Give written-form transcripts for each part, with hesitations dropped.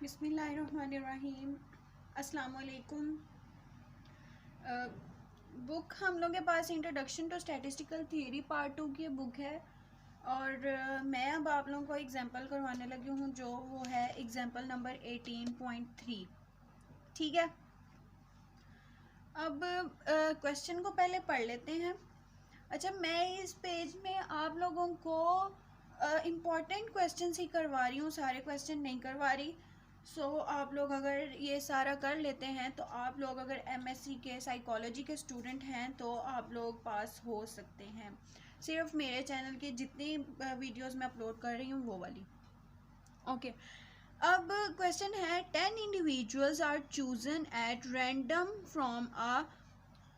बिस्मिल्लाहिर्रहमानिर्रहीम। अस्सलाम वालेकुम। बुक हम लोग के पास introduction to statistical theory part 2 की बुक है और मैं अब आप लोगों को एग्जांपल करवाने लगी हूँ जो वो है एग्जांपल नंबर 18.3। ठीक है, अब क्वेश्चन को पहले पढ़ लेते हैं। अच्छा, मैं इस पेज में आप लोगों को इम्पॉर्टेंट क्वेश्चन ही करवा रही हूँ, सारे क्वेश्चन नहीं करवा रही। आप लोग अगर ये सारा कर लेते हैं तो आप लोग अगर एमएससी के साइकोलॉजी के स्टूडेंट हैं तो आप लोग पास हो सकते हैं। सिर्फ मेरे चैनल के जितनी वीडियोस मैं अपलोड कर रही हूँ वो वाली। ओके, अब क्वेश्चन है 10 individuals are chosen at random from a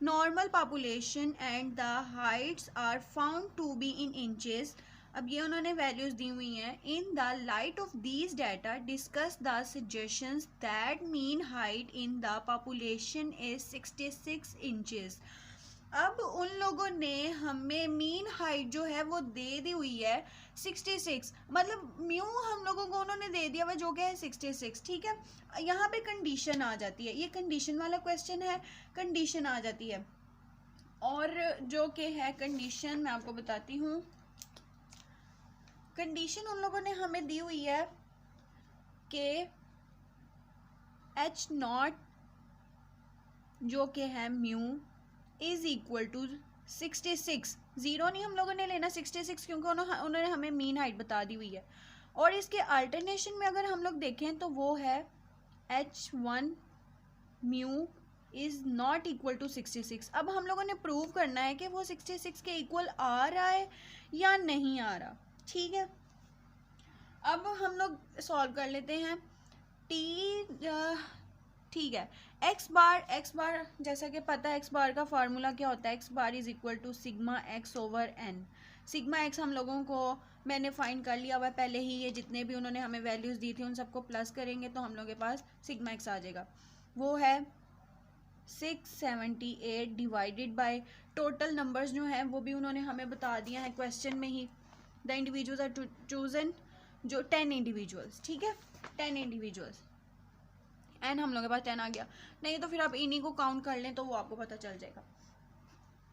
normal population and the heights are found to be in inches. अब ये उन्होंने वैल्यूज दी हुई हैं। In the light of these data discuss the suggestions that mean height in the population is 66 inches. अब उन लोगों ने हमें मीन हाइट जो है वो दे दी हुई है 66, मतलब म्यू हम लोगों को उन्होंने दे दिया हुआ जो कि है 66। ठीक है, यहाँ पे कंडीशन आ जाती है, ये कंडीशन वाला क्वेश्चन है, कंडीशन आ जाती है। और जो कि है कंडीशन मैं आपको बताती हूँ। कंडीशन उन लोगों ने हमें दी हुई है कि एच नॉट जो कि है mu is equal to 66। Zero नहीं हम लोगों ने लेना 66 क्योंकि उन्होंने हमें मीन हाइट बता दी हुई है। और इसके अल्टरनेशन में अगर हम लोग देखें तो वो है H1 mu is not equal to 66। अब हम लोगों ने प्रूव करना है कि वो 66 के इक्वल आ रहा है या नहीं आ रहा। ठीक है, अब हम लोग सॉल्व कर लेते हैं। ठीक है, एक्स बार जैसा कि पता है एक्स बार का फार्मूला क्या होता है। X bar is equal to sigma x over n. Sigma x हम लोगों को मैंने फाइंड कर लिया हुआ है पहले ही। ये जितने भी उन्होंने हमें वैल्यूज़ दी थी उन सबको प्लस करेंगे तो हम लोग के पास सिग्मा एक्स आ जाएगा। वो है 678 डिवाइडेड बाय टोटल नंबर्स जो हैं वो भी उन्होंने हमें बता दिया है क्वेश्चन में ही। द इंडिविजुअल्स आर चूजन जो 10 इंडिविजुअल्स। ठीक है, 10 इंडिविजुअल्स एंड हम लोग के पास 10 आ गया। नहीं तो फिर आप इन्हीं को काउंट कर लें तो वो आपको पता चल जाएगा।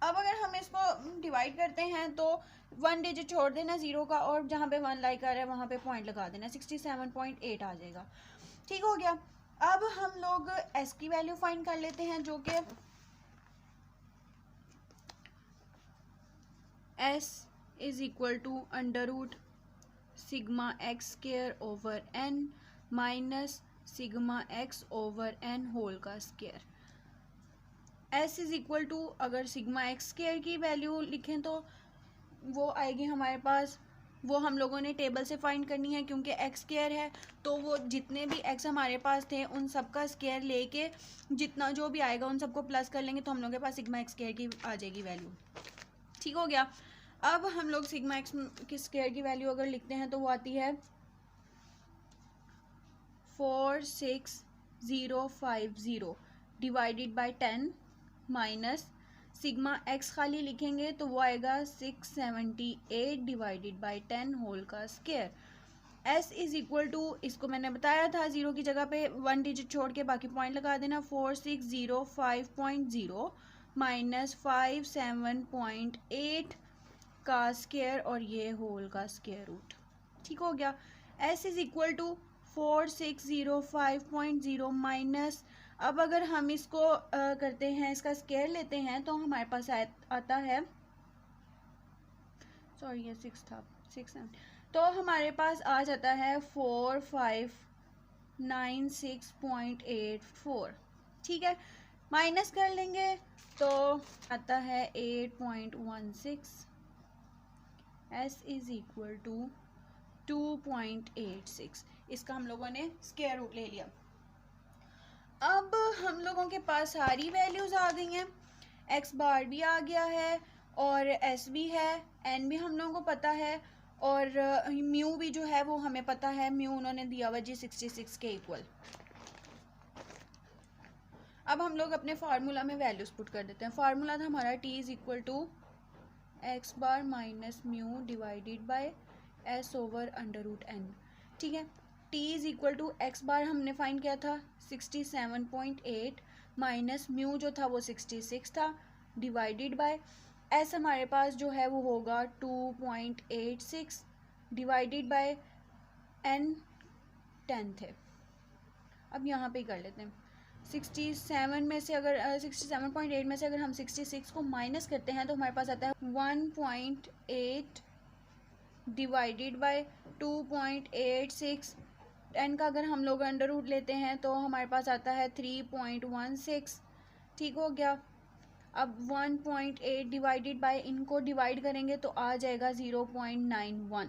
अब अगर हम इसको डिवाइड करते हैं तो 1 डिजिट छोड़ देना ज़ीरो का और जहाँ पे 1 लाइक आ रहा है वहाँ पे पॉइंट लगा देना, 67.8 आ जाएगा। ठीक हो गया। अब हम लोग एस की वैल्यू फाइंड कर लेते हैं जो कि S is equal to under root sigma x square over n minus sigma x over n whole का square. S is equal to अगर सिग्मा एक्स स्क्वायर की वैल्यू लिखें तो वो आएगी हमारे पास, वो हम लोगों ने टेबल से फाइंड करनी है क्योंकि एक्स स्क्वायर है तो वो जितने भी एक्स हमारे पास थे उन सब का स्क्वायर लेके जितना जो भी आएगा उन सबको प्लस कर लेंगे तो हम लोग के पास सिग्मा एक्स स्क्वायर की आ जाएगी वैल्यू। ठीक हो गया। अब हम लोग सिग्मा एक्स की स्क्वायर की वैल्यू अगर लिखते हैं तो वो आती है 46050 divided by 10 minus sigma x खाली लिखेंगे तो वो आएगा 678 डिवाइडेड बाय 10 होल का square. S is equal to, इसको मैंने बताया था ज़ीरो की जगह पे 1 डिजिट छोड़ के बाकी पॉइंट लगा देना, 4605.0 माइनस 57.8 का स्क्वायर और ये होल का स्क्वायर रूट। ठीक हो गया। S is equal to 4605.0 minus, अब अगर हम इसको करते हैं इसका स्क्वायर लेते हैं तो हमारे पास आता है, सॉरी ये 6 था, 6 तो हमारे पास आ जाता है 4596.84। ठीक है, माइनस कर लेंगे तो आता है 8.16। S is equal to 2.86। इसका हम लोगों ने स्क्वायर रूट ले लिया। अब हम लोगों के पास सारी वैल्यूज़ आ गई हैं, एक्स बार भी आ गया है और एस भी है, एन भी हम लोगों को पता है और म्यू भी जो है वो हमें पता है। म्यू उन्होंने दिया हुआ जी 66 के इक्वल। अब हम लोग अपने फार्मूला में वैल्यूज़ पुट कर देते हैं। फार्मूला था हमारा t is equal to x bar minus mu divided by s over under root n. ठीक है, t is equal to x bar हमने फाइंड किया था 67.8 माइनस म्यू जो था वो 66 था डिवाइडेड बाय एस हमारे पास जो है वो होगा 2.86 डिवाइडेड बाय एन 10 थे। अब यहाँ पे ही कर लेते हैं 67 में से अगर 67.8 में से अगर हम 66 को माइनस करते हैं तो हमारे पास आता है 1.8 डिवाइडेड बाय 2.86 10 का अगर हम लोग अंडर रूट लेते हैं तो हमारे पास आता है 3.16। ठीक हो गया। अब 1.8 डिवाइडेड बाय इनको डिवाइड करेंगे तो आ जाएगा 0.91।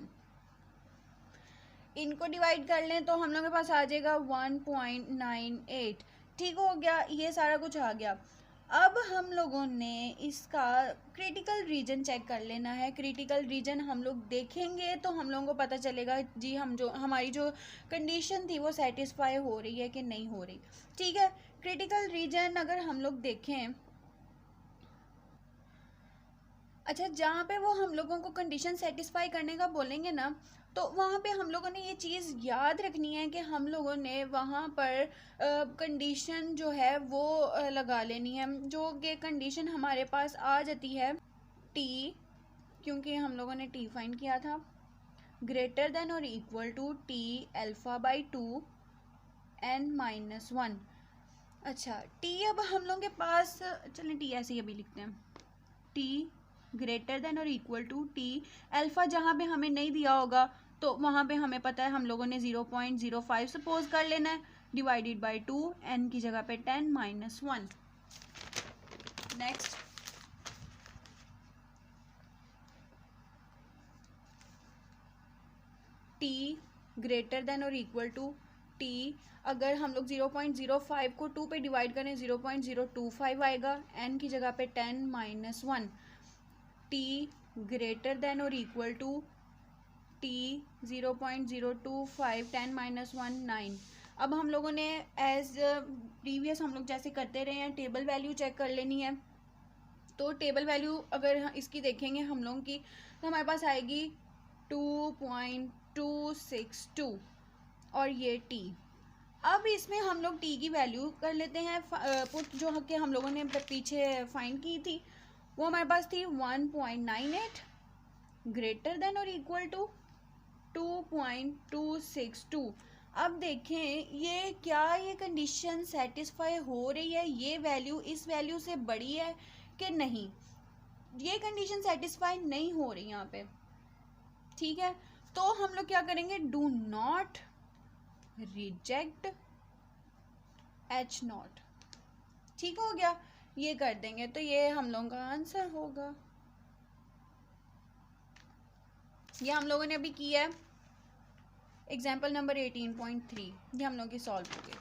इनको डिवाइड कर लें तो हम लोग के पास आ जाएगा 1.98। ठीक हो गया, ये सारा कुछ आ गया। अब हम लोगों ने इसका क्रिटिकल रीजन चेक कर लेना है। क्रिटिकल रीजन हम लोग देखेंगे तो हम लोगों को पता चलेगा जी हमारी जो कंडीशन थी वो सेटिस्फाई हो रही है कि नहीं हो रही। ठीक है, क्रिटिकल रीजन अगर हम लोग देखें, अच्छा जहाँ पे वो हम लोगों को कंडीशन सेटिस्फाई करने का बोलेंगे ना तो वहाँ पे हम लोगों ने ये चीज़ याद रखनी है कि हम लोगों ने वहाँ पर कंडीशन जो है वो लगा लेनी है, जो कि कंडीशन हमारे पास आ जाती है टी, क्योंकि हम लोगों ने टी फाइंड किया था, ग्रेटर देन और equal to t alpha by 2 n-1। अच्छा टी अब हम लोगों के पास, चलें टी ऐसे ही अभी लिखते हैं, टी ग्रेटर देन और इक्वल टू टी अल्फ़ा जहाँ पे हमें नहीं दिया होगा तो वहाँ पे हमें पता है हम लोगों ने 0.05 सपोज कर लेना है डिवाइडेड बाय 2 n की जगह पे 10-1। नेक्स्ट टी ग्रेटर देन और इक्वल टू टी, अगर हम लोग 0.05 को 2 पे डिवाइड करें 0.025 आएगा, n की जगह पे 10-1। टी ग्रेटर देन और इक्वल टू टी 0.025 10-1 9। अब हम लोगों ने एज प्रीवियस हम लोग जैसे करते रहे हैं टेबल वैल्यू चेक कर लेनी है। तो टेबल वैल्यू अगर इसकी देखेंगे हम लोगों की तो हमारे पास आएगी 2.262 और ये टी। अब इसमें हम लोग टी की वैल्यू कर लेते हैं पुट, जो कि हम लोगों ने पीछे फाइंड की थी वो हमारे पास थी 1.98 ग्रेटर देन और इक्वल टू 2.262। अब देखें ये क्या ये कंडीशन सेटिस्फाई हो रही है, ये वैल्यू इस वैल्यू से बड़ी है कि नहीं, ये कंडीशन सेटिस्फाई नहीं हो रही यहाँ पे। ठीक है, तो हम लोग क्या करेंगे, डू नॉट रिजेक्ट H0। ठीक हो गया, ये कर देंगे तो ये हम लोगों का आंसर होगा। ये हम लोगों ने अभी किया है एग्जाम्पल नंबर 18.3, ये हम लोगों की सॉल्व हो गई।